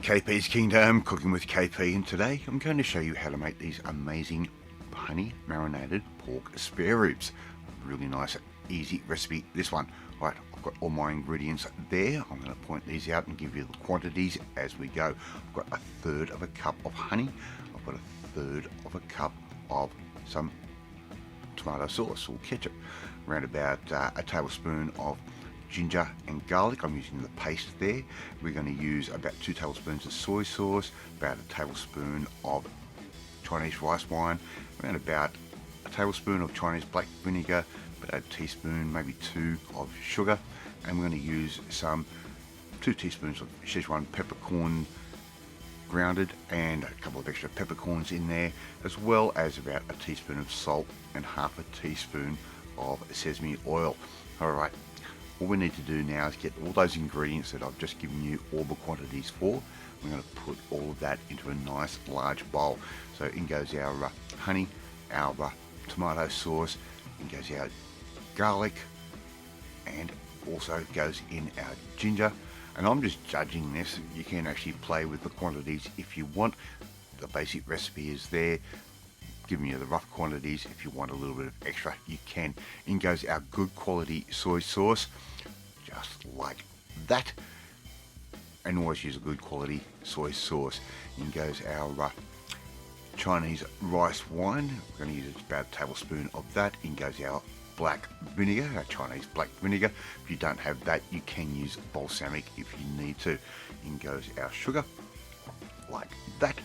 KP's Kingdom, cooking with KP, and today I'm going to show you how to make these amazing honey marinated pork spare ribs. Really nice, easy recipe, this one. Right, I've got all my ingredients there. I'm going to point these out and give you the quantities as we go. I've got 1/3 of a cup of honey. I've got 1/3 of a cup of some tomato sauce or ketchup. Around about a tablespoon of ginger and garlic. I'm using the paste there. We're going to use about 2 tablespoons of soy sauce, about a tablespoon of Chinese rice wine, around about a tablespoon of Chinese black vinegar, about a teaspoon, maybe 2 of sugar, and we're going to use some 2 teaspoons of Szechuan peppercorn grounded and a couple of extra peppercorns in there, as well as about a teaspoon of salt and half a teaspoon of sesame oil. Alright, all we need to do now is get all those ingredients that I've just given you all the quantities for. We're going to put all of that into a nice large bowl. So in goes our honey, our tomato sauce, in goes our garlic, and also goes in our ginger. And I'm just judging this. You can actually play with the quantities if you want. The basic recipe is there, giving you the rough quantities. If you want a little bit of extra, you can. In goes our good quality soy sauce, just like that, and always use a good quality soy sauce. In goes our Chinese rice wine. We're going to use about a tablespoon of that. In goes our black vinegar, our Chinese black vinegar. If you don't have that, you can use balsamic if you need to. In goes our sugar, like that.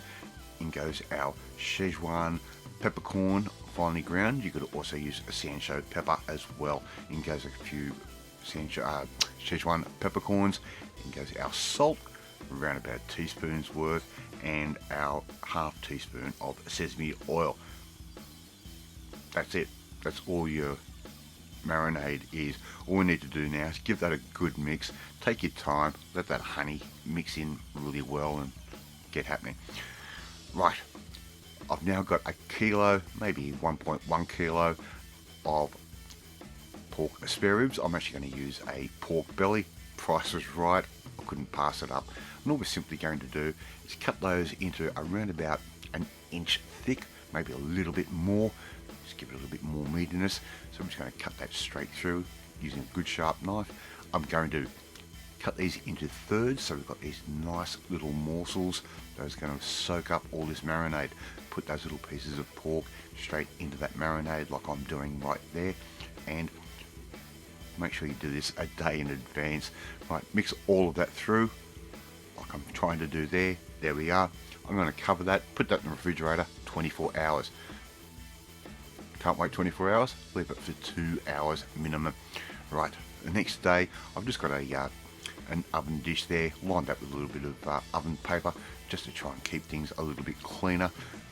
In goes our Szechuan peppercorn, finely ground. You could also use a Sancho pepper as well. In goes a few Szechuan peppercorns. In goes our salt, around about a teaspoon's worth, and our half teaspoon of sesame oil. That's it. That's all your marinade is. All we need to do now is give that a good mix. Take your time, let that honey mix in really well and get happening. Right, I've now got a kilo, maybe 1.1 kilo of pork spare ribs. I'm actually going to use a pork belly. Price was right, I couldn't pass it up. And all we're simply going to do is cut those into around about 1 inch thick, maybe a little bit more. Just give it a little bit more meatiness. So I'm just going to cut that straight through using a good sharp knife. I'm going to cut these into thirds, so we've got these nice little morsels. Those are going to soak up all this marinade. Put those little pieces of pork straight into that marinade like I'm doing right there, and make sure you do this a day in advance. Right, mix all of that through like I'm trying to do there. There we are. I'm going to cover that, put that in the refrigerator 24 hours. Can't wait 24 hours, leave it for 2 hours minimum. Right, the next day I've just got an oven dish there, lined up with a little bit of oven paper just to try and keep things a little bit cleaner.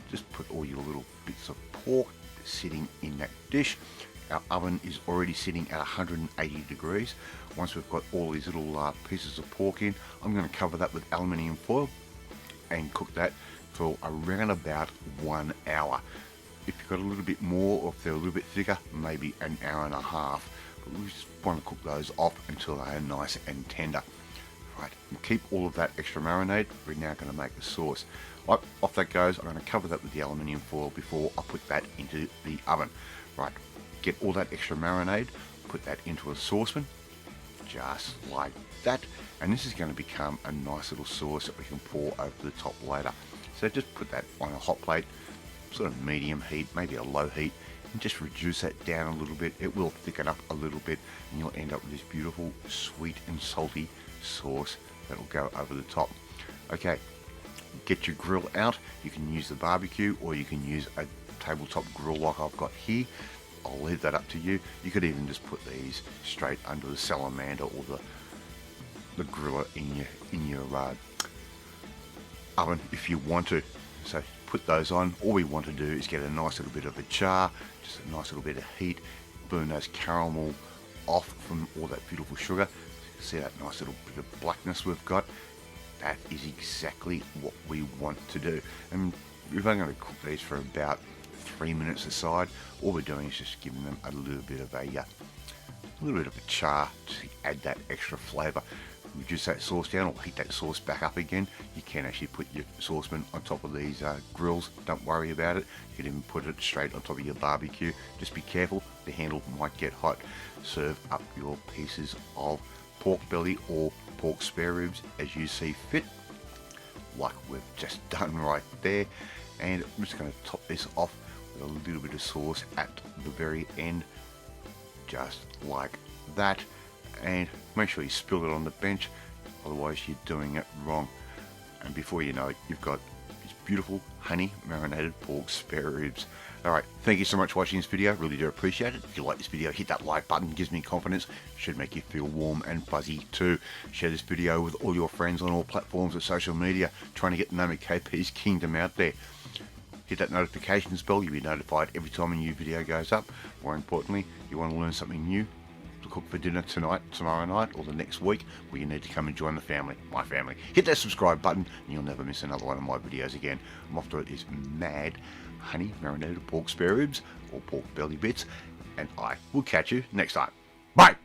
Just put all your little bits of pork sitting in that dish. Our oven is already sitting at 180 degrees. Once we've got all these little pieces of pork in, I'm going to cover that with aluminium foil and cook that for around about 1 hour. If you've got a little bit more, or if they're a little bit thicker, maybe 1.5 hours. But we just want to cook those off until they are nice and tender. Right, we'll keep all of that extra marinade. We're now going to make the sauce. Off that goes. I'm going to cover that with the aluminium foil before I put that into the oven. Right, get all that extra marinade, put that into a saucepan, just like that. And this is going to become a nice little sauce that we can pour over the top later. So just put that on a hot plate, sort of medium heat, maybe a low heat, and just reduce that down a little bit. It will thicken up a little bit, and you'll end up with this beautiful sweet and salty sauce that'll go over the top. Okay, get your grill out. You can use the barbecue, or you can use a tabletop grill like I've got here. I'll leave that up to you. You could even just put these straight under the salamander or the griller in your oven if you want to. So put those on. All we want to do is get a nice little bit of a char, just a nice little bit of heat, burn those caramel off from all that beautiful sugar. See that nice little bit of blackness we've got? That is exactly what we want to do. And we're only going to cook these for about 3 minutes aside. All we're doing is just giving them a little bit of a char to add that extra flavour. reduce that sauce down or heat that sauce back up again, you can actually put your saucepan on top of these grills. Don't worry about it. You can even put it straight on top of your barbecue. Just be careful, the handle might get hot. Serve up your pieces of pork belly or pork spare ribs as you see fit, like we've just done right there. And I'm just going to top this off with a little bit of sauce at the very end, just like that. And make sure you spill it on the bench, otherwise you're doing it wrong. And before you know it, you've got these beautiful honey marinated pork spare ribs. Alright, thank you so much for watching this video, really do appreciate it. If you like this video, hit that like button, gives me confidence, should make you feel warm and fuzzy too. Share this video with all your friends on all platforms of social media, trying to get the name of KP's Kingdom out there. Hit that notifications bell, you'll be notified every time a new video goes up. More importantly, you want to learn something new to cook for dinner tonight, tomorrow night, or the next week, well, you need to come and join the family, my family. Hit that subscribe button and you'll never miss another one of my videos again. I'm off to eat these mad honey marinated pork spare ribs or pork belly bits, and I will catch you next time. Bye!